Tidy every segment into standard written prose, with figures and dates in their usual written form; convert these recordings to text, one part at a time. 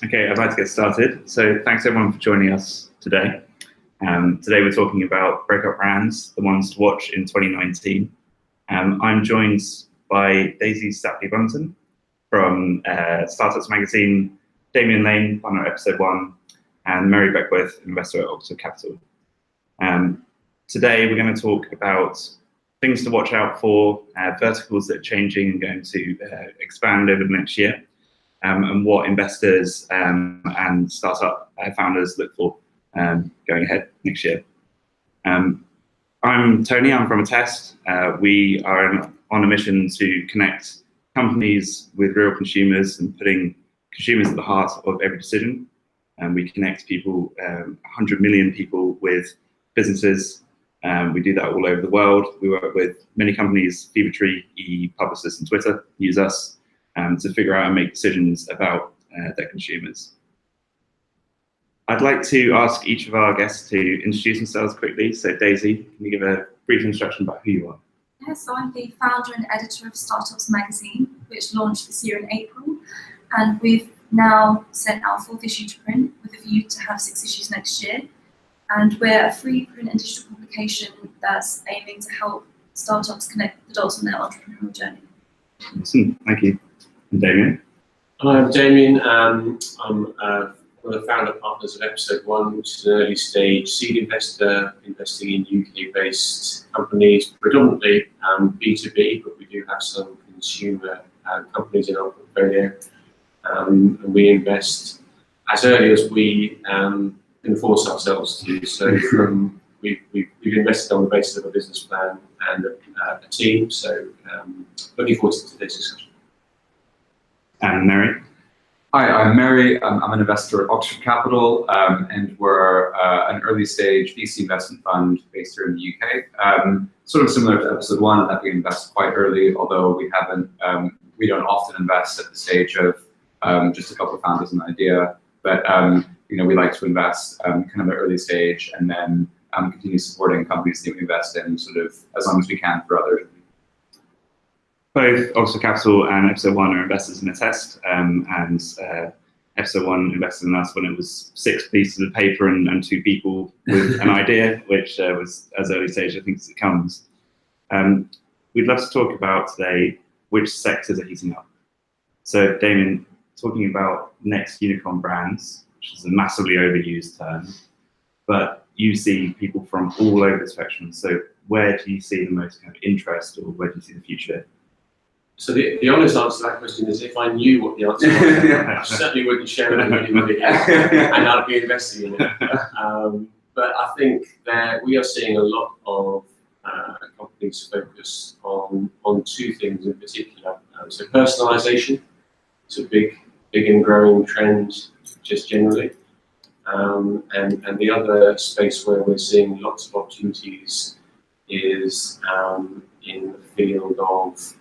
Okay, I'd like to get started. So thanks everyone for joining us today. Today we're talking about breakout brands, the ones to watch in 2019. I'm joined by Daisy Stapley-Bunten from Startups Magazine, Damien Lane, partner at Episode 1, and Meriwether Beckwith, investor at Oxford Capital. Today we're going to talk about things to watch out for, verticals that are changing and going to expand over the next year, and what investors and startup founders look for going ahead next year. I'm Tony, I'm from Attest. We are on a mission to connect companies with real consumers and putting consumers at the heart of every decision. We connect people, 100 million people with businesses. We do that all over the world. We work with many companies, Fevertree, Publicis, and Twitter use us to figure out and make decisions about their consumers. I'd like to ask each of our guests to introduce themselves quickly. So Daisy, can you give a brief introduction about who you are? Yeah, so I'm the founder and editor of Startups Magazine, which launched this year in April. And we've now sent our 4th issue to print with a view to have 6 issues next year. And we're a free print and digital publication that's aiming to help startups connect the dots on their entrepreneurial journey. Awesome, thank you. And Damien? I'm Damien. I'm one of the founder partners of Episode 1, which is an early stage seed investor investing in UK-based companies, predominantly B2B, but we do have some consumer companies in our portfolio. And we invest as early as we can force ourselves to. So we've invested on the basis of a business plan and a team. So looking forward to today's discussion. And Mary? Hi, I'm Mary. I'm an investor at Oxford Capital, and we're an early stage VC investment fund based here in the UK. Sort of similar to Episode 1, in that we invest quite early, although we don't often invest at the stage of just a couple of founders and an idea. But we like to invest kind of at early stage and then continue supporting companies that we invest in sort of as long as we can for others. Both Oxford Capital and Episode 1 are investors in Attest, and Episode 1 invested in us when it was 6 pieces of paper and 2 people with an idea, which was as early stage, I think, as it comes. We'd love to talk about today which sectors are heating up. So Damien, talking about next unicorn brands, which is a massively overused term, but you see people from all over the spectrum. So where do you see the most kind of interest, or where do you see the future? So the honest answer to that question is, if I knew what the answer was, I certainly wouldn't share it with anybody else, and I'd be investing in it. But I think that we are seeing a lot of companies focus on 2 things in particular. So personalization is a big and growing trend just generally. And the other space where we're seeing lots of opportunities is in the field of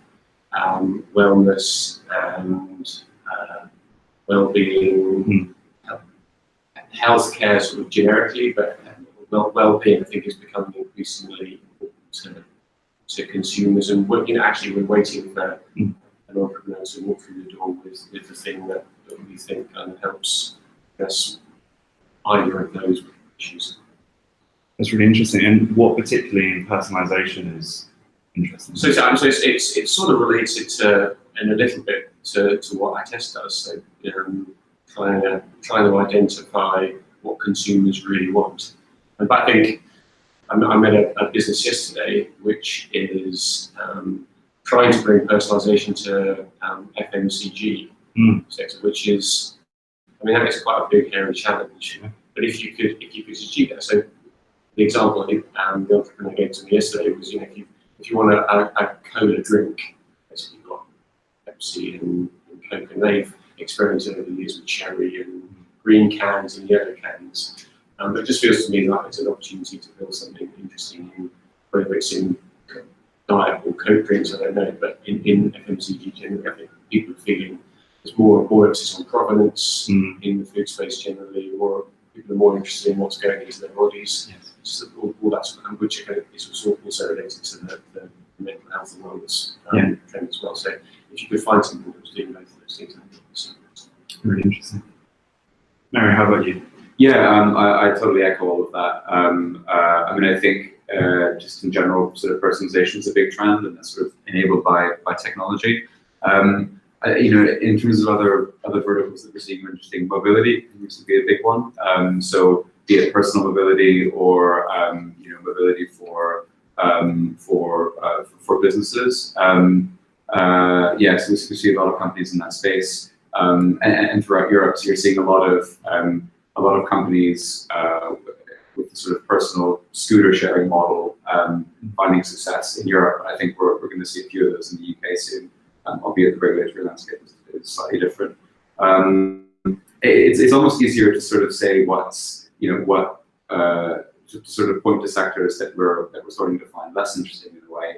wellness and well-being, healthcare sort of generically, but well-being I think is becoming increasingly important to consumers. And we're waiting for an entrepreneur to walk through the door with the thing that we think helps address either of those issues. That's really interesting. And what particularly in personalization is interesting? So it's sort of related to, in a little bit, to what Attest does. So trying to identify what consumers really want. And I think I met a business yesterday which is trying to bring personalization to FMCG sector, which is, that is quite a big area challenge. Yeah. But if you could achieve that, so the example the entrepreneur gave to me yesterday was, if you want a cola drink, basically you've got Pepsi and Coke, and they've experimented over the years with cherry and green cans and yellow cans. But it just feels to me like it's an opportunity to build something interesting, whether it's in diet or Coke drinks, I don't know, but in FMCG generally, I think people are feeling there's more emphasis on provenance in the food space generally, or people are more interested in what's going into their bodies. Yes. So all that sort of, which is also related to the mental health and wellness trend as well. So if you could find something that was doing both of those things, I think it's really interesting. Mary, how about you? Yeah, I totally echo all of that. I mean, I think just in general, sort of personalization is a big trend, and that's sort of enabled by technology. You know, in terms of other verticals that we're seeing interesting, mobility continues to be a big one. So be it personal mobility or you know, mobility for businesses. Yeah, so we see a lot of companies in that space, and throughout Europe, so you're seeing a lot of companies with the sort of personal scooter sharing model finding success in Europe. I think we're going to see a few of those in the UK soon, albeit the regulatory landscape is slightly different. It's almost easier to sort of say what's, you know, what to sort of point to sectors that we're starting to find less interesting in a way.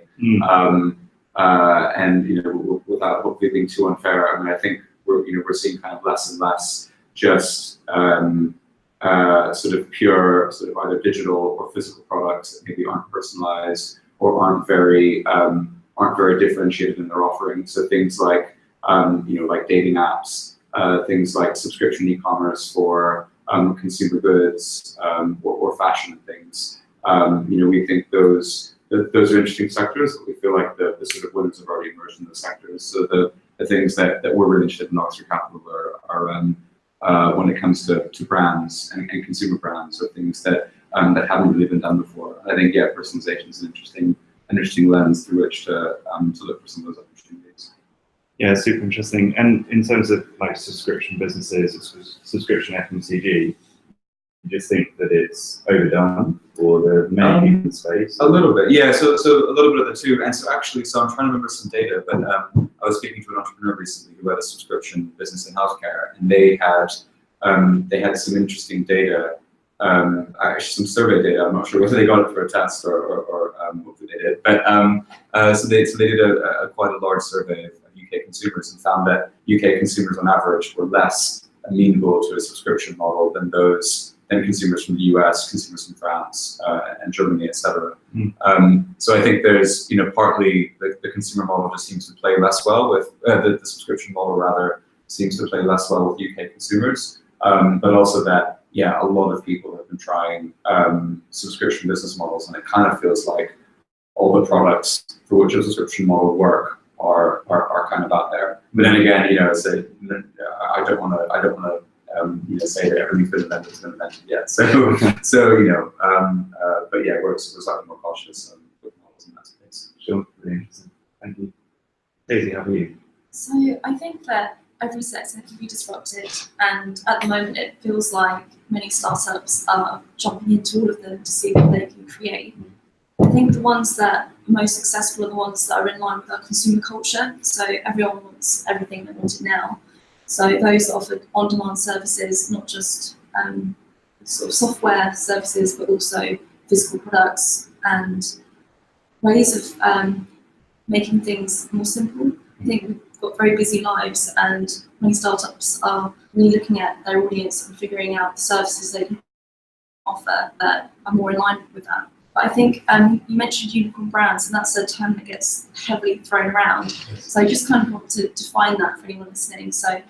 And you know, without hopefully being too unfair, I mean, I think we're seeing kind of less and less just sort of pure, sort of either digital or physical products that maybe aren't personalized or aren't very differentiated in their offering. So things like you know, like dating apps, things like subscription e-commerce for consumer goods or fashion and things. You know, we think those are interesting sectors. We feel like the sort of winners have already emerged in those sectors. So the things that we're really interested in Oxford Capital are when it comes to brands and consumer brands, or things that haven't really been done before. I think, yeah, personalization is an interesting lens through which to look for some of those opportunities. Yeah, super interesting. And in terms of like subscription businesses, subscription FMCG, you just think that it's overdone, or the many people in space? A little bit, yeah. So a little bit of the two. And so actually, I'm trying to remember some data, but I was speaking to an entrepreneur recently who had a subscription business in healthcare, and they had some interesting data, actually some survey data. I'm not sure whether they got it for a test or hopefully they did. But so they did a quite a large survey of UK consumers and found that UK consumers on average were less amenable to a subscription model than consumers from the US, consumers from France and Germany, etc. So I think there's, you know, partly the consumer model just seems to play less well with the subscription model rather seems to play less well with UK consumers, but also that, yeah, a lot of people have been trying subscription business models, and it kind of feels like all the products for which a subscription model work are kind of out there. But then again, you know, I don't want to you know, say that everything's been invented yet. So you know, but yeah, we're slightly more cautious with models in that space. Sure, really interesting. Thank you. Daisy, how about you? So I think that every sector can be disrupted, and at the moment it feels like many startups are jumping into all of them to see what they can create. I think the ones that are most successful are the ones that are in line with our consumer culture. So everyone wants everything they want it now. So those that offer on-demand services, not just sort of software services, but also physical products and ways of making things more simple. I think we've got very busy lives, and many startups are really looking at their audience and figuring out the services they can offer that are more in line with that. But I think you mentioned unicorn brands, and that's a term that gets heavily thrown around. So I just kind of want to define that for anyone listening. So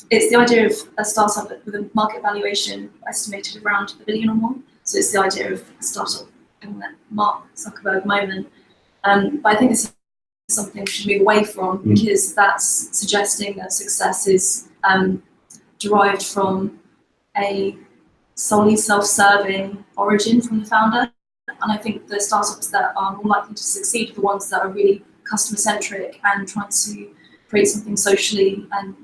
it's the idea of a startup with a market valuation estimated around $1 billion or more. So it's the idea of a startup in that Mark Zuckerberg moment. But I think this is something we should move away from, because that's suggesting that success is derived from a solely self-serving origin from the founder. And I think the startups that are more likely to succeed are the ones that are really customer-centric and trying to create something socially and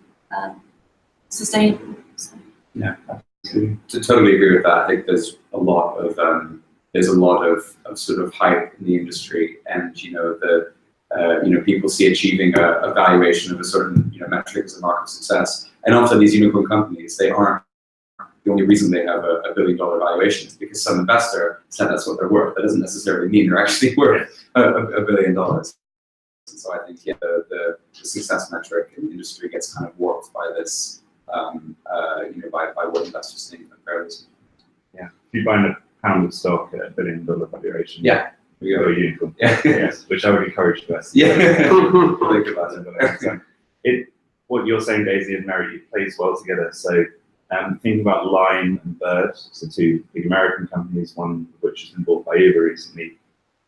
sustainable. So. Yeah, absolutely. To totally agree with that. I think there's a lot of sort of hype in the industry, and you know, people see achieving a valuation of a certain, you know, metric as a mark of success. And often these unicorn companies, they aren't the only reason they have a $1 billion valuation is because some investor said that's what they're worth. That doesn't necessarily mean they're actually worth $1 billion. So I think, yeah, the success metric in the industry gets kind of warped by this, you know, by what investors think of fairly. Yeah, if you buy £1 of stock at $1 billion valuation, yeah, we go a unicorn. Yeah. Yes, which I would encourage to us. Yeah, think about it. what you're saying, Daisy and Mary, plays well together. So thinking about Lime and Bird, so two big American companies, one of which has been bought by Uber recently,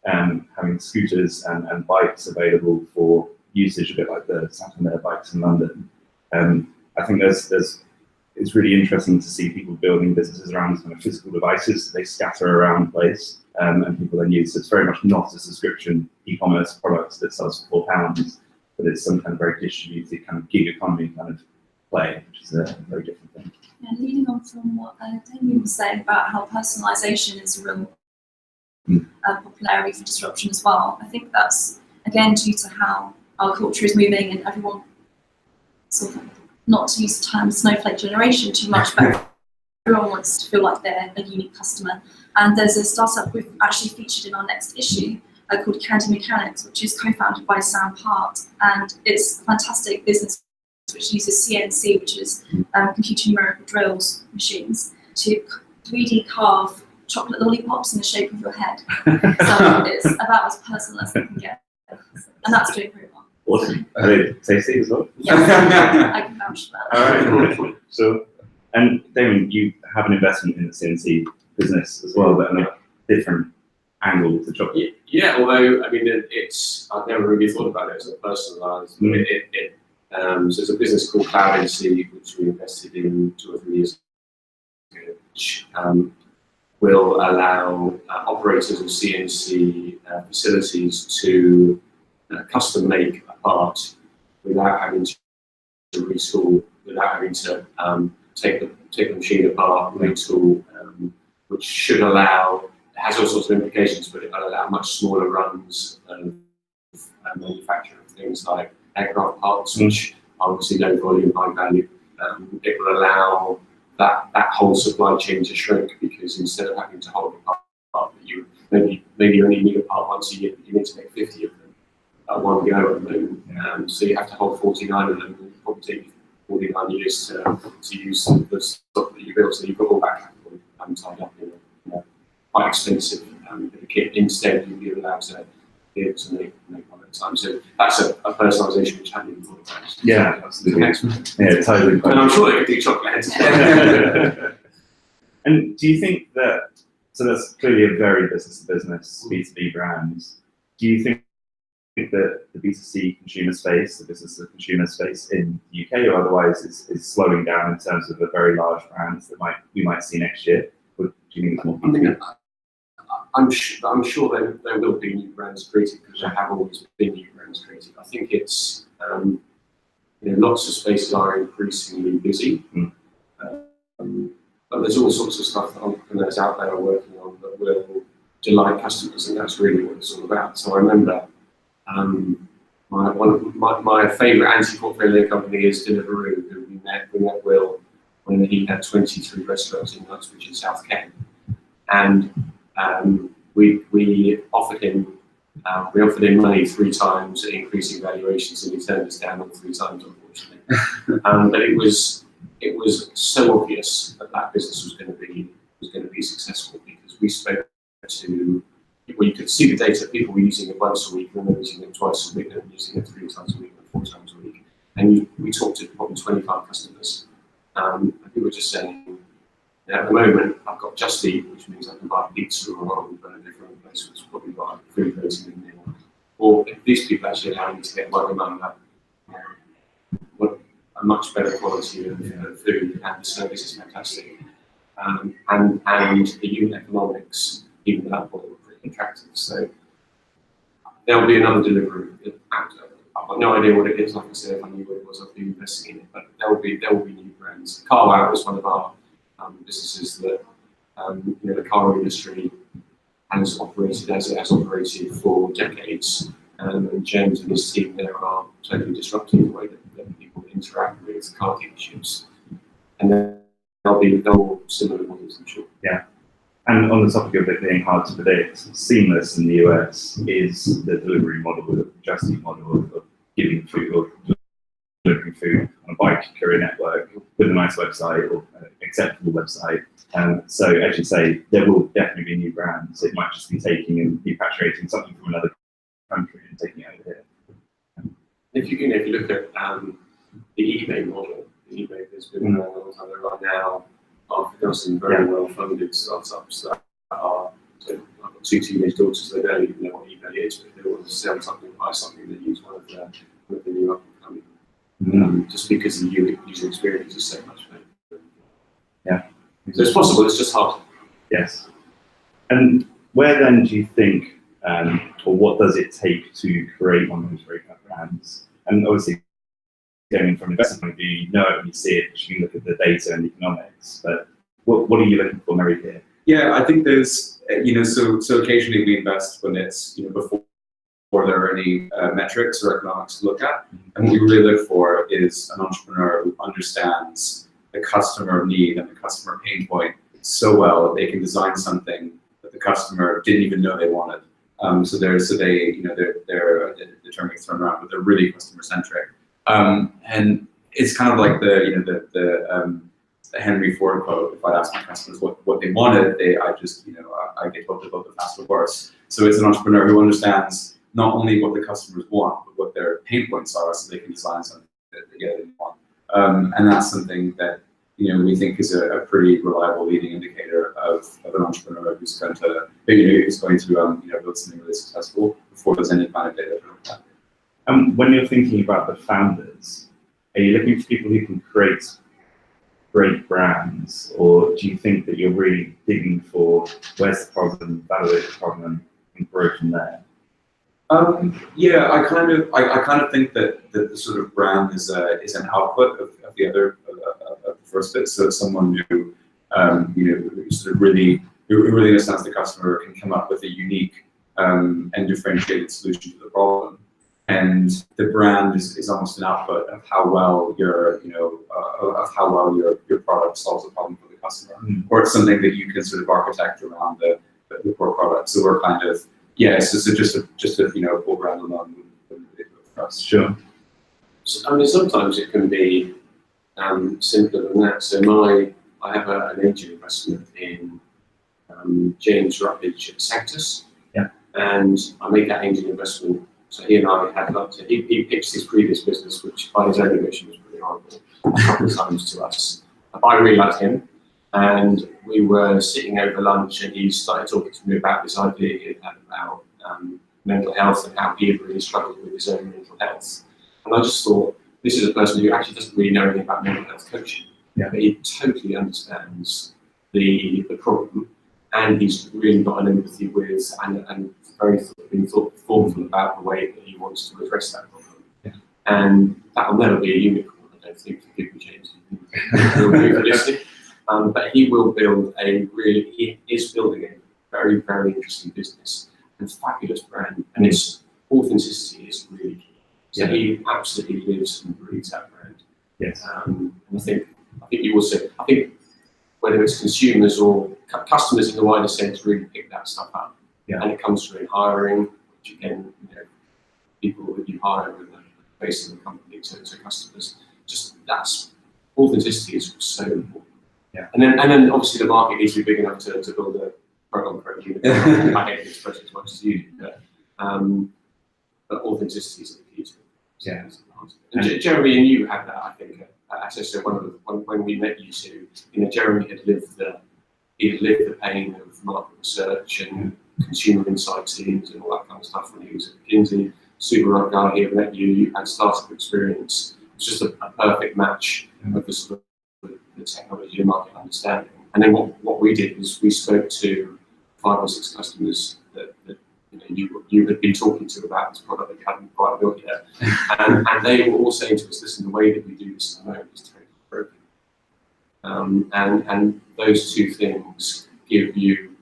having scooters and bikes available for usage, a bit like the Santander bikes in London. I think it's really interesting to see people building businesses around kind of physical devices they scatter around the place, and people then use. So it's very much not a subscription e-commerce product that sells for £4, but it's some kind of very distributed kind of gig economy kind of play, which is a very different thing. And leading on from what Damien was saying about how personalisation is a real popular area for disruption as well, I think that's again due to how our culture is moving and everyone sort of, not to use the term snowflake generation too much, but everyone wants to feel like they're a unique customer. And there's a startup we've actually featured in our next issue called Candy Mechanics, which is co-founded by Sam Hart, and it's a fantastic business which uses CNC, which is computer numerical drills machines, to 3D carve chocolate lollipops in the shape of your head. So it's about as personal as it can get, and that's doing pretty well. Awesome. Are they tasty as well? Yes, I can vouch for that. All right. So, and Damien, you have an investment in the CNC business as well, but on a different angle to chocolate. Yeah, although I mean, I've never really thought about it as a personalised. So it's a business called Cloud AC, which we invested in 2 or 3 years ago, which will allow operators of CNC facilities to custom make a part without having to retool, without having to take the machine apart, retool, which should allow, it has all sorts of implications, but it will allow much smaller runs of manufacture of things like aircraft parts, which are obviously low volume, high value. It will allow that whole supply chain to shrink, because instead of having to hold a part that you maybe you only need a part once a year, but you need to make 50 of them at one go at the moment. So you have to hold 49 of them, and it probably take 49 years to use the stock that you built. So you've got all that capital tied up in a quite expensive kit. Instead, you'll be allowed to be able to make one at a time. So that's a personalisation which I hadn't even thought about. Yeah, absolutely. Yeah, totally. And I'm sure they could do chocolate heads. And do you think that, so that's clearly a very business-to-business, B2B brands. Do you think that the B2C consumer space, the business-to-consumer space in the UK or otherwise is slowing down in terms of the very large brands that we might see next year? Or do you think it's more B2B? I'm sure there will be new brands created, because there have always been new brands created. I think it's, lots of spaces are increasingly busy. But there's all sorts of stuff that entrepreneurs out there are working on that will delight customers, and that's really what it's all about. So I remember my favourite anti-portfolio company is Deliveroo, who we met Will when he had 23 restaurants in Uxbridge in South Kent, and we offered him money 3 times at increasing valuations, and he turned us down all 3 times, unfortunately. But it was so obvious that business was going to be successful, because we spoke to, well, you could see the data. People were using it once a week, and then using it twice a week, and using it 3 times a week, and 4 times a week. And we talked to probably 25 customers, and people were just saying, at the moment, I've got Just Eat, which means I can buy pizza or roll from a different place, which is probably buy food relatively meal. Or if these people actually allow me to get my demand up, a much better quality of food, and the service is fantastic. And the unit economics, even at that point, were pretty attractive. So there'll be another delivery. I've got no idea what it is. Like I said, if I knew what it was, I'd be investing in it. But there will be new brands. Carwow is one of our businesses that the car industry has operated as it has operated for decades. And James and his team there are totally disrupting the way that people interact with car dealerships. And then there'll be similar models, I'm sure. Yeah. And on the topic of it being hard to predict, Seamless in the US is the delivery model, the Just Eat model of giving food or delivering food on a bike courier network with a nice website or an acceptable website. So as you say, there will definitely be new brands. It might just be taking and repatriating something from another country and taking it over here. If you look at eBay model. eBay has been around a long time. Right now, there are some very well-funded startups that are. So I've got 2 teenage daughters. They don't even know what eBay is, but if they want to sell something, buy something, they use one of the new up and coming. Just because the user experience is so much better. Yeah. So it's possible. It's just hard. Yes. And where then do you think, or what does it take to create one of those breakout brands? And obviously, going from an investment point of view, you know it when you see it, because you can look at the data and economics. But what are you looking for, Mary, here? Yeah, I think there's, so occasionally we invest when it's, before there are any metrics or economics to look at. And what we really look for is an entrepreneur who understands the customer need and the customer pain point so well that they can design something that the customer didn't even know they wanted. So they're term gets thrown around, but they're really customer centric. And it's kind of like the Henry Ford quote: "If I'd ask my customers what they wanted, I get told about the faster worse." So it's an entrepreneur who understands not only what the customers want, but what their pain points are, so they can design something that they get what they want. And that's something that we think is a pretty reliable leading indicator of an entrepreneur who's going to build something really successful before there's any kind of data to look at. When you're thinking about the founders, are you looking for people who can create great brands, or do you think that you're really digging for where's the problem, validate the problem, and grow from there? Yeah, I kind of think that the sort of brand is an output of the other of the first bit. So it's someone who sort of really understands the customer, can come up with a unique and differentiated solution to the problem. And the brand is almost an output of how well your product solves a problem for the customer, or it's something that you can sort of architect around the core product. So we're kind of it's just a full brand alone wouldn't be for us. Sure. So, I mean, sometimes it can be simpler than that. So I have an angel investment in James Rutledge at Sectus. Yeah. And I made that angel investment. So he and I had he pitched his previous business, which by his own admission was pretty horrible, a couple of times to us. But I really liked him. And we were sitting over lunch, and he started talking to me about this idea he had about mental health and how he had really struggled with his own mental health. And I just thought, this is a person who actually doesn't really know anything about mental health coaching. Yeah. But he totally understands the problem, and he's really got an empathy with and very thoughtful about the way that he wants to address that problem. Yeah. And that will never be a unicorn, I don't think, for people changing. But he will build he is building a very, very interesting business and fabulous brand, and its authenticity is really key. So he absolutely lives and breathes that brand. Yes. And I think you also, whether it's consumers or customers in the wider sense, really pick that stuff up. Yeah. And it comes through in hiring, which again, people that you hire with facing the company to customers. Just that's authenticity is so important. Yeah. And then obviously the market needs to be big enough to build a program for a unit. I hate the expression as much as you do, but authenticity is the key to it. Yeah. And Jeremy and you had that, I think, when we met you two. Jeremy had lived the pain of market research and consumer insight teams and all that kind of stuff when he was at McKinsey. Super right guy. He had met you. You had startup experience. It's just a perfect match of the sort of the technology and market understanding. And then what we did was we spoke to 5 or 6 customers that you had been talking to about this product that you hadn't quite built yet, and they were all saying to us, "Listen, the way that we do this at the moment is totally broken." And those 2 things give you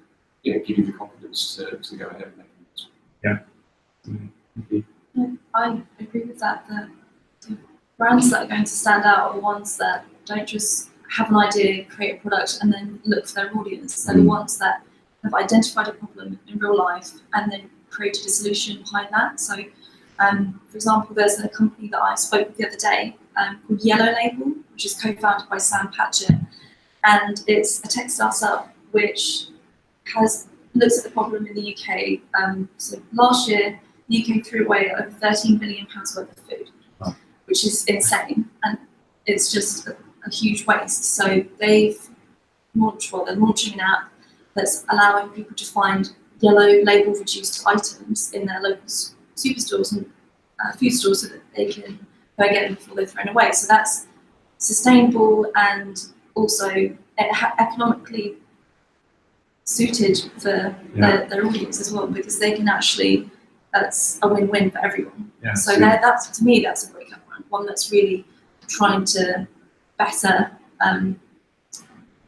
the confidence to go ahead and make it. Yeah. Yeah, I agree with that. The brands that are going to stand out are the ones that don't just have an idea, create a product, and then look for their audience. They're the ones that have identified a problem in real life and then created a solution behind that. So, for example, there's a company that I spoke with the other day called Yellow Label, which is co-founded by Sam Patchett, and it's a tech startup which looks at the problem in the UK. So last year, the UK threw away over £13 billion worth of food, which is insane. And it's just a huge waste. So they're launching an app that's allowing people to find yellow label reduced items in their local superstores and food stores so that they can go get them before they're thrown away. So that's sustainable and also economically suited for their audience as well, because they can actually, that's a win-win for everyone. Yeah, so that's, to me, that's a Breakout brand, one that's really trying to better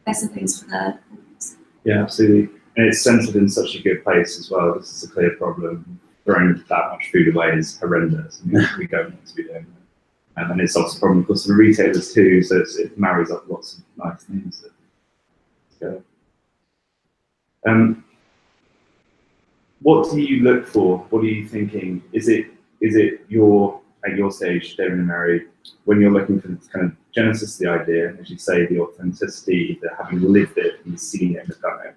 things for their audience. Yeah, absolutely. And it's centered in such a good place as well. This is a clear problem. Throwing that much food away is horrendous. I mean, we don't want to be doing that. And it's also a problem, of course, for retailers too. So it marries up lots of nice things. What do you look for? What are you thinking? Is it at your stage, Damien and Mary, when you're looking for the kind of genesis of the idea, as you say, the authenticity, the having lived it and seen it and done it?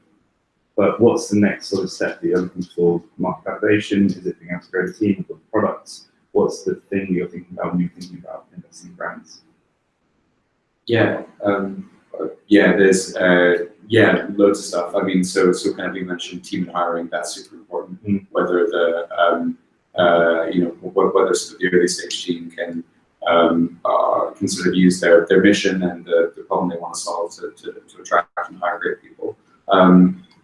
But what's the next sort of step that you're looking for? Market validation? Is it being able to grow a team or products? What's the thing you're thinking about when you're thinking about investing in brands? There's loads of stuff. I mean, so kind of you mentioned team and hiring, that's super important. Whether the whether sort of the early stage team can sort of use their mission and the problem they want to solve to attract and hire great people.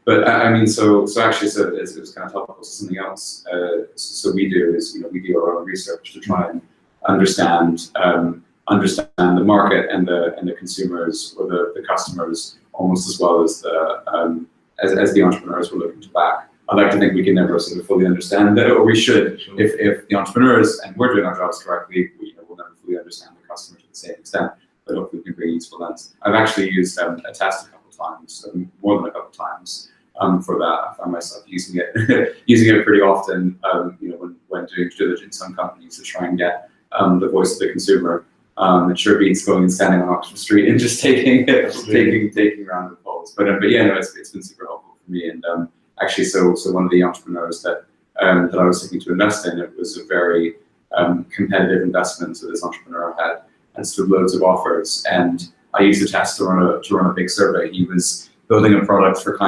But I mean, so it was kind of topical to something else. So we do our own research to try and understand the market and the consumers or the customers almost as well as the entrepreneurs we're looking to back. I'd like to think we can never sort of fully understand that, or we should. Sure. If the entrepreneurs and we're doing our jobs correctly, we'll never fully understand the customer to the same extent. But hopefully we can bring useful lens. I've actually used Attest a couple times, more than a couple times. For that, I find myself using it pretty often. When doing due diligence on companies to try and get the voice of the consumer. It sure beats going and standing on Oxford Street and just taking random polls. But it's been super helpful for me. And actually, so one of the entrepreneurs that I was looking to invest in, it was a very competitive investment. So this entrepreneur had sort of loads of offers, and I used Attest to run a big survey. He was building a product for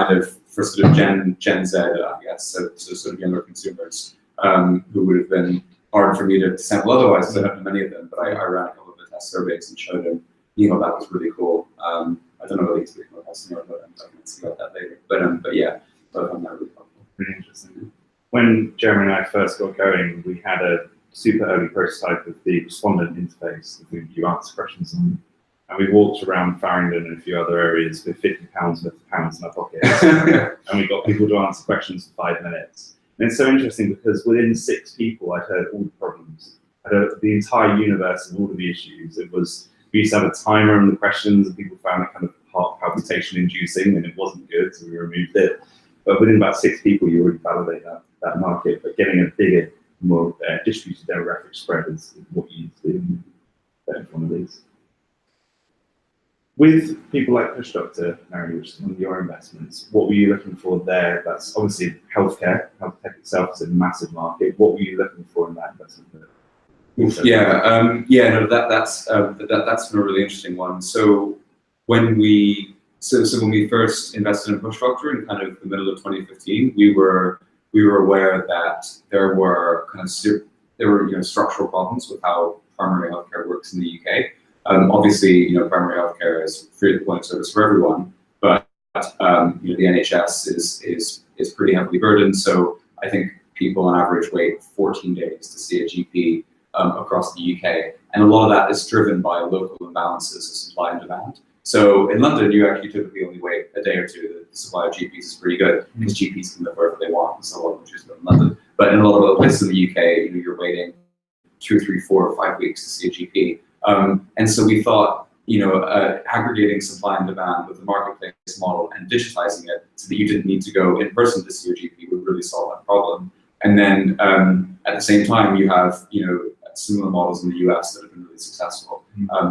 sort of Gen Z, I guess, so sort of younger consumers who would have been hard for me to sample otherwise, because I don't know many of them. But I ran a couple of the test surveys and showed him, that was really cool. I don't know whether he's become a customer, but I'm talking about that later. But I found that really helpful. Really interesting. When Jeremy and I first got going, we had a super early prototype of the respondent interface that you answer questions on. And we walked around Farringdon and a few other areas with £50 worth of pounds in our pockets. And we got people to answer questions for 5 minutes. And it's so interesting because within 6 people, I'd heard all the problems. I'd heard the entire universe of all of the issues. We used to have a timer on the questions, and people found it kind of heart palpitation inducing, and it wasn't good, so we removed it. But within about 6 people, you already validate that market. But getting a bigger, more distributed demographic spread is what you need to do in one of these. With people like Push Doctor, Mary, which is one of your investments, what were you looking for there? That's obviously healthcare. Healthcare itself is a massive market. What were you looking for in that investment? That's been a really interesting one. So when we first invested in Push Doctor in kind of the middle of 2015, we were aware that there were structural problems with how primary healthcare works in the UK. Obviously, primary healthcare is free at the point of service for everyone, but the NHS is pretty heavily burdened. So I think people on average wait 14 days to see a GP across the UK, and a lot of that is driven by local imbalances of supply and demand. So in London, you actually typically only wait a day or two. The supply of GPs is pretty good because GPs can live wherever they want, so a lot of them choose to live in London. But in a lot of other places in the UK, you're waiting 2, 3, 4, or 5 weeks to see a GP. And so we thought, aggregating supply and demand with the marketplace model and digitizing it so that you didn't need to go in person to see your GP would really solve that problem. And then at the same time, you have, similar models in the US that have been really successful.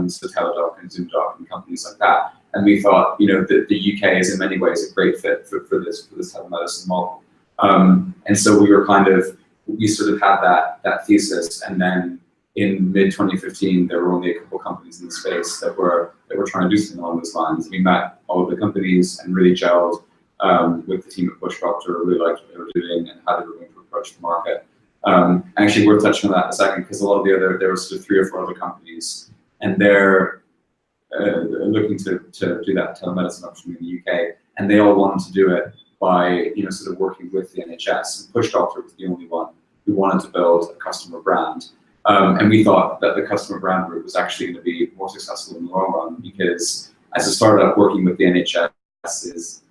So Teladoc and ZoomDoc and companies like that. And we thought, that the UK is in many ways a great fit for this telemedicine model. And so we sort of had that thesis, and then in mid-2015, there were only a couple of companies in the space that were trying to do something along those lines. We met all of the companies and really gelled with the team at Bush Doctor, really liked what they were doing and how they were going to approach the market. Actually, worth touching on that in a second, because a lot of there were sort of 3 or 4 other companies, and they're looking to do that telemedicine option in the UK, and they all wanted to do it by sort of working with the NHS. And Bush Doctor was the only one who wanted to build a customer brand. And we thought that the customer brand route was actually going to be more successful in the long run, because as a startup, working with the NHS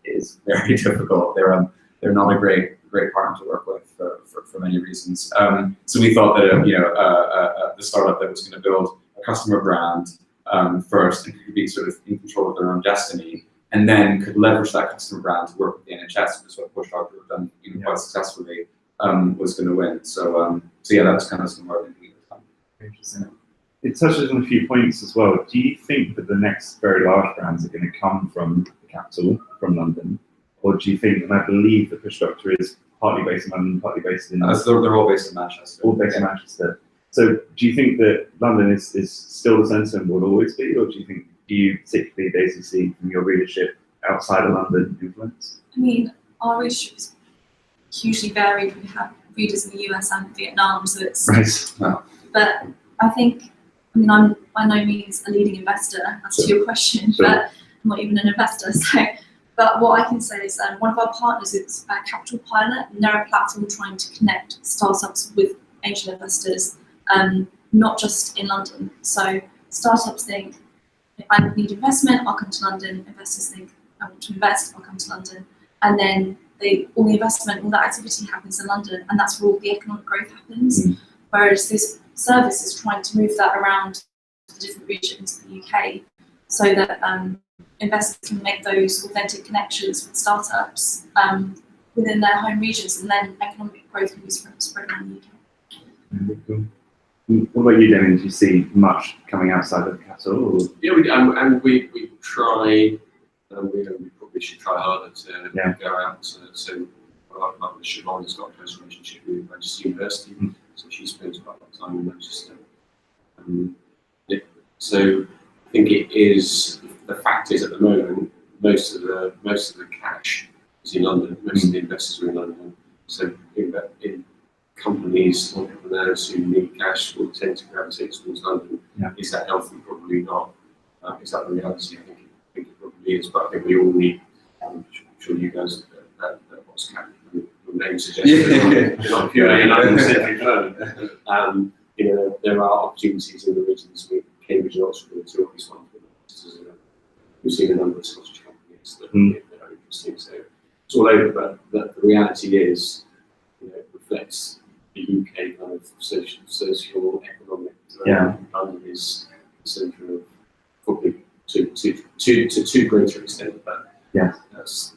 is very difficult. They're not a great partner to work with for many reasons. So we thought that the startup that was going to build a customer brand first, and could be sort of in control of their own destiny, and then could leverage that customer brand to work with the NHS, which is what Bush Doctor have done quite successfully, was going to win. So yeah, that was kind of some more thinking. Interesting. It touches on a few points as well. Do you think that the next very large brands are going to come from the capital, from London, or do you think, and I believe that Bush Doctor is partly based in London, partly based in... They're all based in Manchester. All based in Manchester. So do you think that London is still the centre and will always be, or do you particularly, Daisy, see from your readership outside of London influence? I mean, our readership is hugely varied. We have readers in the US and Vietnam, so it's... Right. Wow. But I think, I'm by no means a leading investor, as to your question, but I'm not even an investor. So, but what I can say is one of our partners is Capital Pilot, and they're a platform trying to connect startups with angel investors, not just in London. So startups think, if I need investment, I'll come to London. Investors think, I want to invest, I'll come to London. And then all the investment, all that activity happens in London, and that's where all the economic growth happens. Mm. Whereas this service is trying to move that around the different regions of the UK, so that investors can make those authentic connections with startups within their home regions, and then economic growth can be spread around the UK. Cool. What about you, Damien? Do you see much coming outside of the capital? Or? Yeah, we try. We probably should try harder to go out. So our partner Siobhan has got a close relationship with Manchester University, so she spends quite a lot of time in Manchester. So I think it is. The fact is, at the moment, most of the cash is in London. Most of the investors are in London. So in companies, entrepreneurs who need cash will tend to gravitate towards London. Yeah. Is that healthy? Probably not. Is that the reality? I think it probably is. But I think we all need. I'm sure you guys that what's cap. The name suggests you're not purely in London City. There are opportunities in the regions with Cambridge and Oxford and two obvious ones. We've seen a number of Scottish companies that are interesting. So it's all over, but the reality is, it reflects the UK kind of social, economic. London is the centre of probably to too greater extent, but that's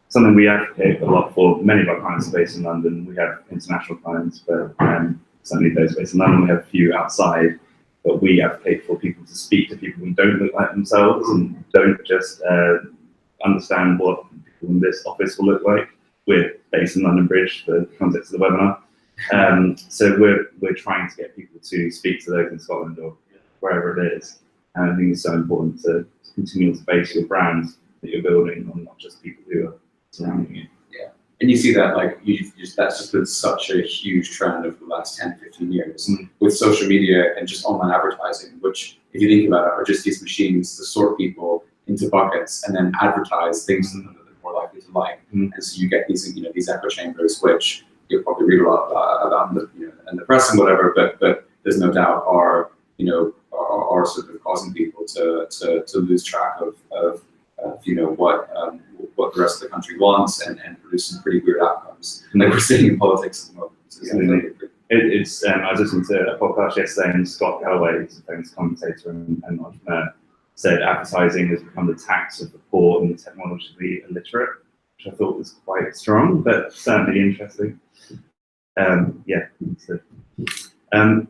something we advocate a lot for. Many of our clients are based in London. We have international clients, but certainly those based in London. We have a few outside, but we advocate for people to speak to people who don't look like themselves and don't just understand what people in this office will look like. We're based in London Bridge for the context of the webinar. So we're trying to get people to speak to those in Scotland or wherever it is. And I think it's so important to continue to base your brand that you're building on not just people who are surrounding you. Yeah, and you see that that's just been such a huge trend over the last 10, 15 years with social media and just online advertising, which, if you think about it, are just these machines to sort people into buckets and then advertise things that they're more likely to like. And so you get these echo chambers, which you'll probably read a lot about in the press and whatever, but there's no doubt are sort of causing people to lose track of what the rest of the country wants and produce some pretty weird outcomes, like we're seeing in politics at the moment. I was listening to a podcast yesterday, and Scott Galloway, who's a famous commentator and entrepreneur, said advertising has become the tax of the poor and the technologically illiterate, which I thought was quite strong, but certainly interesting. Are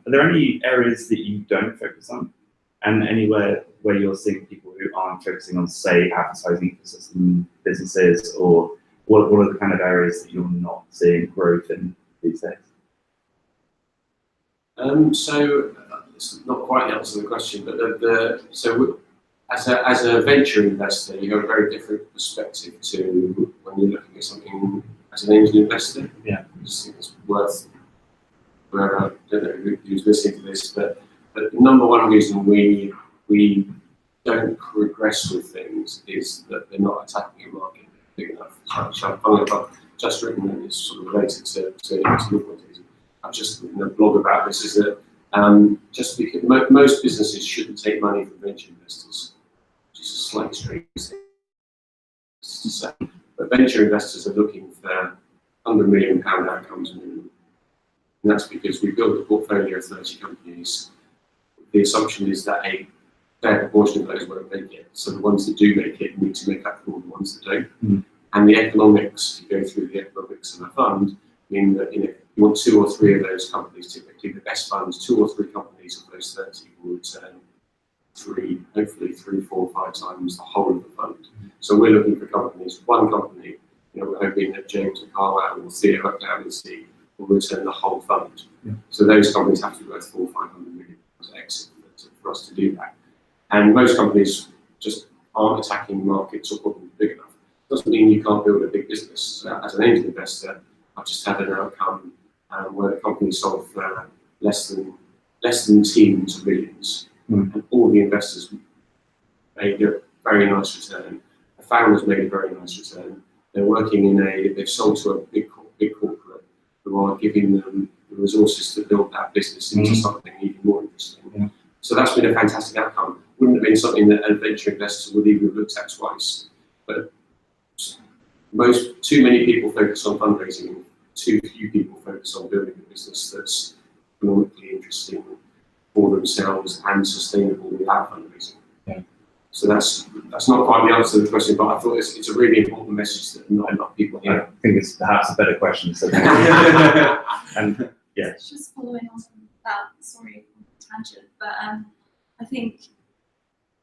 there any areas that you don't focus on, and anywhere where you're seeing people who aren't focusing on, say, advertising ecosystem businesses, or what are the kind of areas that you're not seeing growth in these days? So it's not quite the answer to the question, but as a venture investor, you have a very different perspective to when you're looking at something as an angel investor. Yeah. I just think it's worth. I don't know who's listening to this, but the number one reason we don't progress with things is that they're not attacking a market big enough. So I've just written, and it's sort of related to your point. I've just written a blog about this. Is that just because most businesses shouldn't take money from venture investors, which is a slightly strange thing to say. But venture investors are looking for £100 million outcomes minimum. And that's because we built a portfolio of 30 companies. The assumption is that a fair proportion of those won't make it. So the ones that do make it need to make up for all the ones that don't. Mm. And the economics, if you go through the economics of a fund, mean that you want 2 or 3 of those companies, typically the best funds, 2 or 3 companies of those 30 will return hopefully 3, 4, 5 times the whole of the fund. So we're looking for companies, one company, we're hoping that James and Carlisle or Theo up down and see will return the whole fund. Yeah. So those companies have to be worth 400 or 500 million to exit for us to do that. And most companies just aren't attacking markets or problems big enough. Doesn't mean you can't build a big business. So as an angel investor, I've just had an outcome where the company sold for less than teens of millions, and all the investors made a very nice return. The founders made a very nice return. They're working they've sold to a big corporate who are giving them the resources to build that business into something even more interesting. Yeah. So that's been a fantastic outcome. Wouldn't have been something that a venture investor would even have looked at twice. But too many people focus on fundraising, too few people focus on building a business that's economically interesting for themselves and sustainable without fundraising. Yeah. So that's not quite the answer to the question, but I thought it's a really important message that not enough people hear. I think it's perhaps a better question. So and yeah. Just following on from that, sorry, tangent, but I think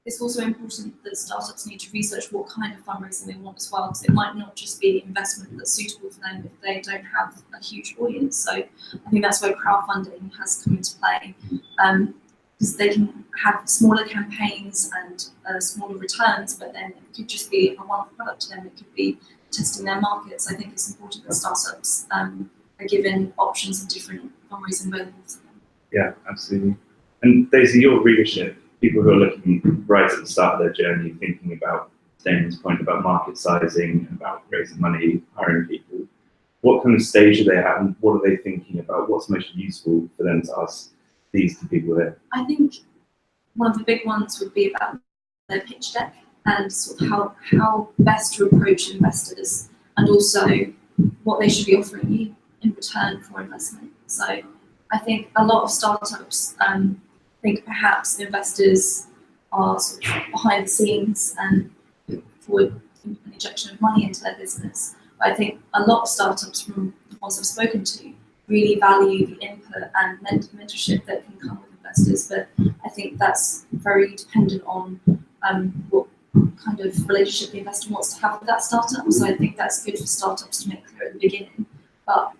it's also important that startups need to research what kind of fundraising they want as well, because it might not just be investment that's suitable for them if they don't have a huge audience. So I think that's where crowdfunding has come into play, because they can have smaller campaigns and smaller returns, but then it could just be a one-off product to them. It could be testing their markets. I think it's important that startups are given options of different fundraising available to them. Yeah, absolutely. And Daisy, your readership, people who are looking right at the start of their journey, thinking about Damien's point about market sizing, about raising money, hiring people, what kind of stage are they at and what are they thinking about? What's most useful for them to ask these two people here? I think one of the big ones would be about their pitch deck and sort of how best to approach investors, and also what they should be offering you in return for investment. So I think a lot of startups think perhaps investors are sort of behind the scenes and look forward an injection of money into their business. But I think a lot of startups, from the ones I've spoken to, really value the input and mentorship that can come with investors. But I think that's very dependent on what kind of relationship the investor wants to have with that startup. So I think that's good for startups to make clear at the beginning. But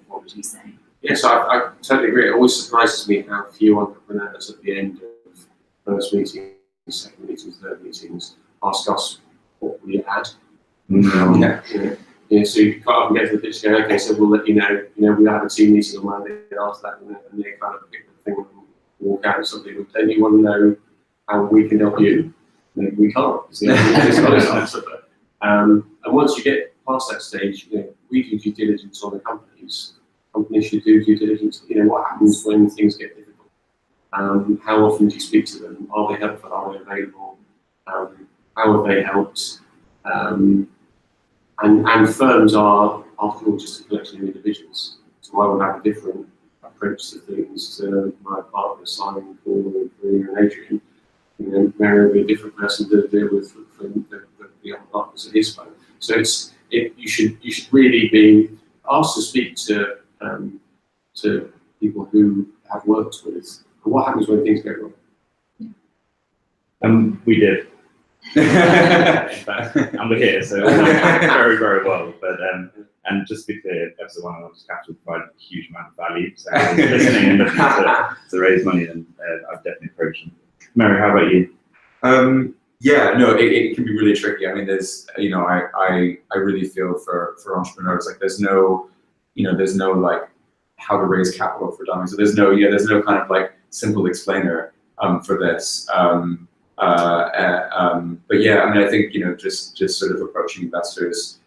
what would you say? Yes, I totally agree. It always surprises me how few entrepreneurs at the end of first meetings, second meetings, third meetings ask us what we had. So you can't often get to the pitch and go, okay, so we'll let you know. We'll have a team meeting on Monday after that, and they kind of pick the thing and walk out or something. Then you want to know how we can help you. Maybe we can't. It's the honest answer. And once you get past that stage, we do due diligence on the companies. Companies should do due diligence. What happens when things get difficult? How often do you speak to them? Are they helpful? Are they available? How have they helped? And firms are, after all, just a collection of individuals. So I would have a different approach to things to my partner, Simon, Paul, and Adrian. Mary will be a different person to deal with from the other partners at his firm. So you should really be asked to speak to people who have worked with. And what happens when things go wrong? We did. And we're here, so very, very well. But and just to be clear, Episode 1 Launch Capital provided a huge amount of value. So if you're listening and looking to raise money, then I've definitely approached them. Mary, how about you? Yeah, no, it can be really tricky. I mean, there's, I really feel for entrepreneurs, like there's no like how to raise capital for dummies. So there's no kind of like simple explainer for this. But yeah, I mean, I think, just sort of approaching investors,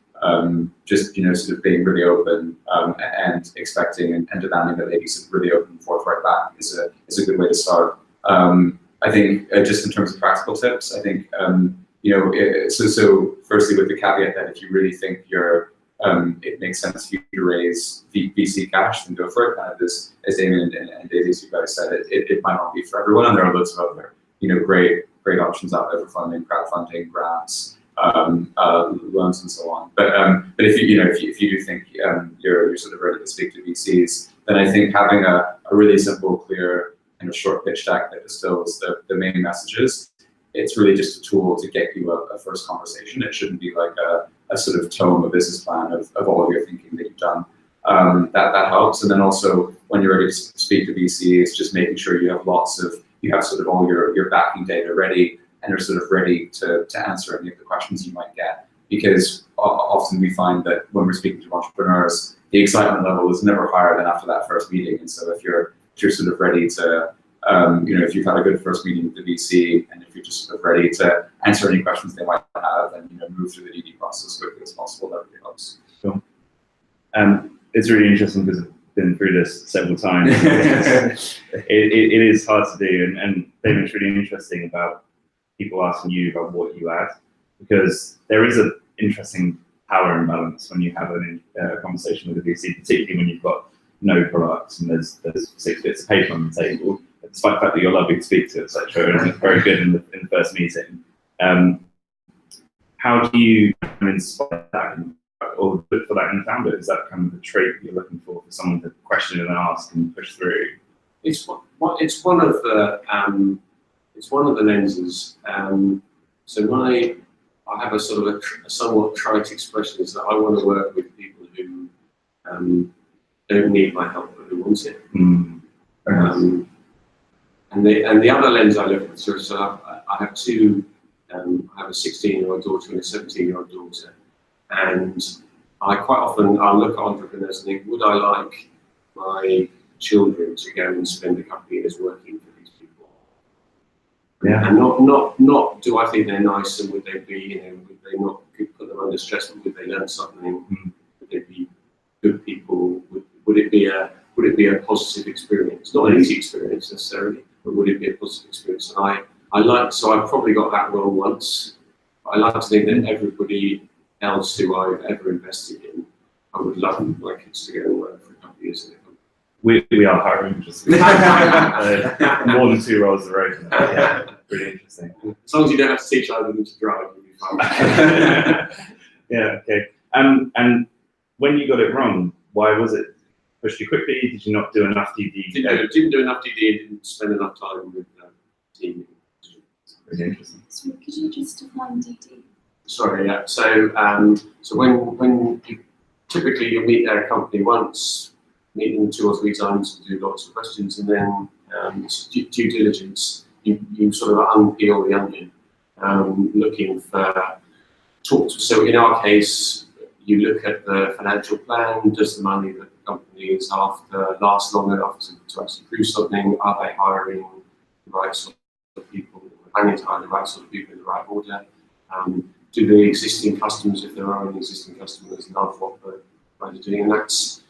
just, sort of being really open and expecting and demanding that they be sort of really open and forthright back is a good way to start. I think just in terms of practical tips, I think, so firstly with the caveat that if you really think it makes sense for you to raise VC cash, then go for it. Kind of as Damien and Daisy, as you guys said, it might not be for everyone, and there are loads of other, great options out there for funding, crowdfunding, grants, loans, and so on. But if you do think you're sort of ready to speak to VCs, then I think having a really simple, clear, kind of short pitch deck that distills the main messages, it's really just a tool to get you a first conversation. It shouldn't be like a sort of tome, a business plan of all of your thinking that you've done. That helps. And then also when you're ready to speak to VCs, just making sure you have sort of all your backing data ready and are sort of ready to answer any of the questions you might get. Because often we find that when we're speaking to entrepreneurs, the excitement level is never higher than after that first meeting. And so if you're sort of ready to, if you've had a good first meeting with the VC, and if you're just sort of ready to answer any questions they might have, and move through the DD process as quickly as possible, that really helps. Cool. It's really interesting because I've been through this several times. it is hard to do, and David, it's really interesting about people asking you about what you add, because there is an interesting power imbalance when you have a conversation with a VC, particularly when you've got no products and there's 6 bits of paper on the table, despite the fact that you're lovely to speak to, etc., and it's very good in the first meeting. How do you inspire that or look for that in the founder? Is that kind of the trait you're looking for someone to question and ask and push through? It's one of the lenses. So I have a sort of a somewhat trite expression is that I want to work with people who don't need my help but who want it. And the other lens I look at, so I have two. I have a 16-year-old daughter and a 17-year-old daughter, and I'll look at entrepreneurs and think, would I like my children to go and spend a couple of years working for these people? Yeah. And not do I think they're nice, and would they be, would they not put them under stress, but would they learn something? Would they be good people? Would it be a positive experience? Not an easy experience necessarily, but would it be a positive experience? And I've probably got that wrong once. I like to think that everybody else who I've ever invested in, I would love my kids to go and work for a couple of years in a company. We are hiring just more than 2 roles are open. Yeah, really interesting. As long as you don't have to teach either of them to drive, you'll be fine. Yeah, okay. And when you got it wrong, why was it? Pushed you quickly? Did you not do enough DD? Didn't do enough DD and didn't spend enough time with the team. Really interesting. So could you just define DD? Sorry, yeah. So when typically you meet their company once, meet them 2 or 3 times and do lots of questions, and then due diligence, you sort of unpeel the onion, looking for So in our case, you look at the financial plan. Does the money that the company is after last long enough to actually prove something? Are they hiring the right sort of people? Planning to hire the right sort of people in the right order? Do the existing customers, if there are any existing customers, love what the guys are doing? And it's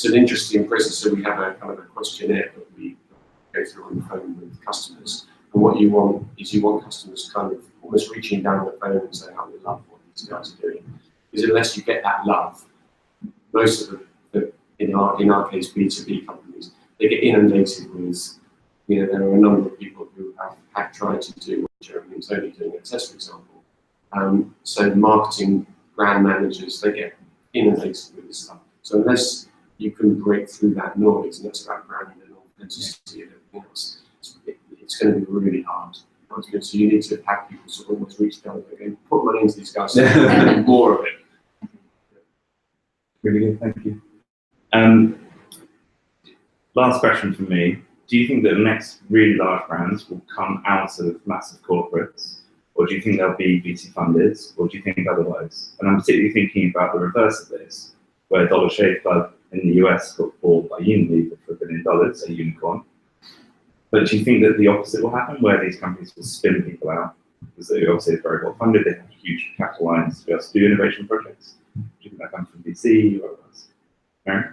an interesting process. So we have a kind of a questionnaire that we go through on the phone with customers. And what you want is customers kind of almost reaching down the phone and saying, "I would love what these guys are doing." Because unless you get that love, most of the in our case B2B companies, they get inundated with, there are a number of people who have tried to do what Jeremy's only doing at Test, for example. So marketing brand managers, they get inundated with this stuff. So unless you can break through that noise, and that's about brand and authenticity and everything else, it's it's going to be really hard. So you need to have people sort of almost reach down and put money into these guys and more of it. Really good, thank you. Last question from me. Do you think that the next really large brands will come out of massive corporates, or do you think they'll be VC funded, or do you think otherwise? And I'm particularly thinking about the reverse of this, where Dollar Shave Club in the US got bought by Unilever for $1 billion, a unicorn. But do you think that the opposite will happen, where these companies will spin people out? Because they're obviously very well funded, they have huge capital lines to be able to do innovation projects. Do you think that comes from VC or otherwise? Mary?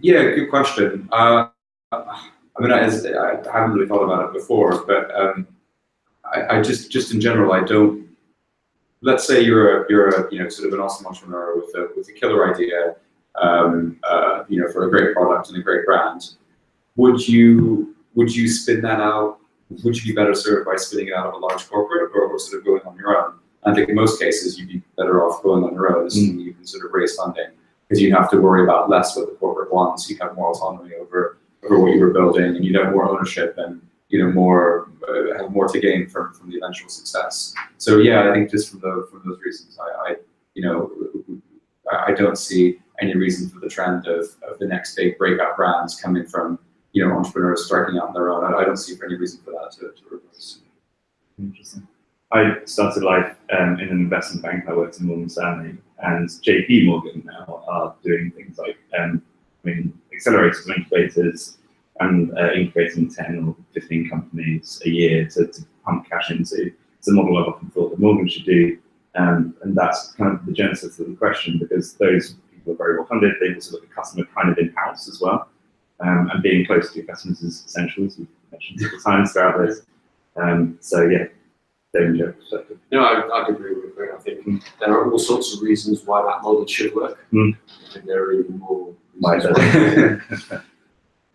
Yeah, good question. I mean, I haven't really thought about it before, but I just in general, I don't. Let's say you're a sort of an awesome entrepreneur with a killer idea, for a great product and a great brand. Would you spin that out? Would you be better served by spinning it out of a large corporate, or sort of going on your own? I think in most cases you'd be better off going on your own, assuming you can sort of raise funding, because you have to worry about less what the corporate wants. You have more autonomy over what you were building, and you have more ownership, and have more to gain from the eventual success. So yeah, I think just from those reasons, I don't see any reason for the trend of the next big breakout brands coming from entrepreneurs striking out on their own. I don't see any reason for that to reverse. Interesting. I started life in an investment bank. I worked in Morgan Stanley, and JP Morgan now are doing things like accelerators and incubators, and incubating 10 or 15 companies a year to pump cash into. It's a model I've often thought that Morgan should do, and that's kind of the genesis of the question, because those people are very well funded. They also got the customer kind of in-house as well, and being close to your customers is essential, as we've mentioned several times throughout this. So yeah, David, your perspective. No, I agree with you. I think there are all sorts of reasons why that model should work. I think there are even more reasons why.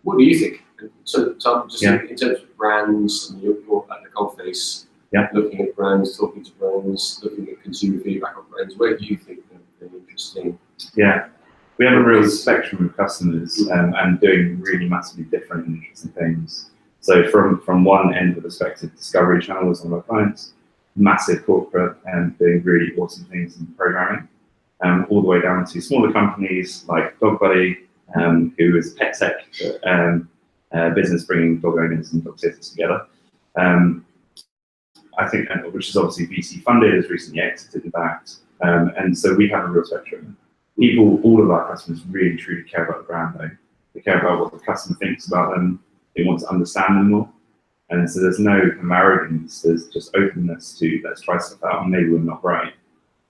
What do you think? So Tom, just in terms of brands, and you're at the Coalface, looking at brands, talking to brands, looking at consumer feedback on brands, where do you think they're interesting? Yeah, we have a real spectrum of customers and doing really massively different and interesting things. So from one end of the spectrum, Discovery Channel is one of our clients, massive corporate and doing really awesome things in programming, all the way down to smaller companies like Dog Buddy, who is a pet tech business bringing dog owners and dog sitters together. I think, which is obviously VC funded, has recently exited and backed. And so we have a real spectrum. All of our customers really truly care about the brand though. They care about what the customer thinks about them. They want to understand them more. And so there's no arrogance, there's just openness to let's try stuff out and maybe we're not right.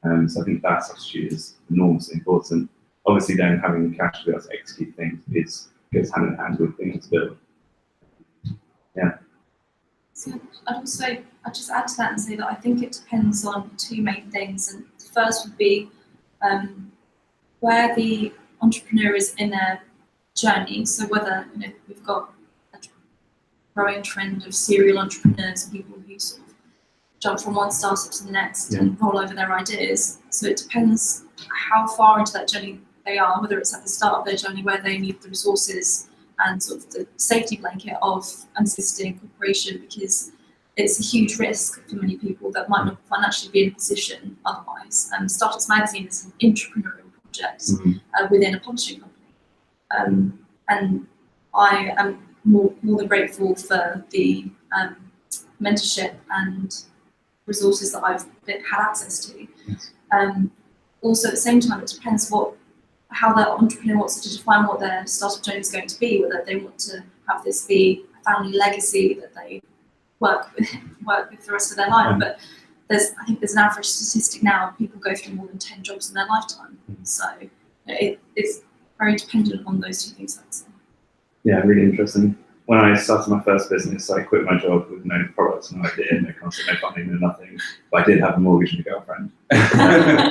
So I think that attitude is enormously important. Obviously then having the cash to be able to execute things goes hand in hand with things built. Yeah. So I'd just add to that and say that I think it depends on two main things. And the first would be where the entrepreneur is in their journey. So whether we've got a growing trend of serial entrepreneurs, people who sort of jump from one startup to the next and roll over their ideas. So it depends how far into that journey they are, whether it's at the start of their journey where they need the resources and sort of the safety blanket of an existing corporation, because it's a huge risk for many people that might not financially be in a position otherwise. Startups Magazine is an entrepreneurial project within a publishing company. And I am more than grateful for the mentorship and resources that I've had access to. Also, at the same time, it depends how the entrepreneur wants to define what their startup journey is going to be, whether they want to have this be a family legacy that they work with the rest of their life. But I think there's an average statistic now of people go through more than 10 jobs in their lifetime. So it's very dependent on those two things, I'd say. Yeah, really interesting. When I started my first business, I quit my job with no products, no idea, no concept, no funding, no nothing. But I did have a mortgage and a girlfriend.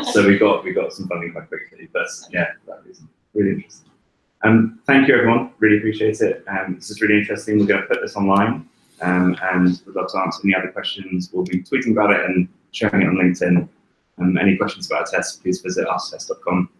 So we got some funding quite quickly. But yeah, that reason. Really interesting. Thank you everyone, really appreciate it. This is really interesting. We're going to put this online and we'd love to answer any other questions. We'll be tweeting about it and sharing it on LinkedIn. Any questions about Attest, please visit attest.com.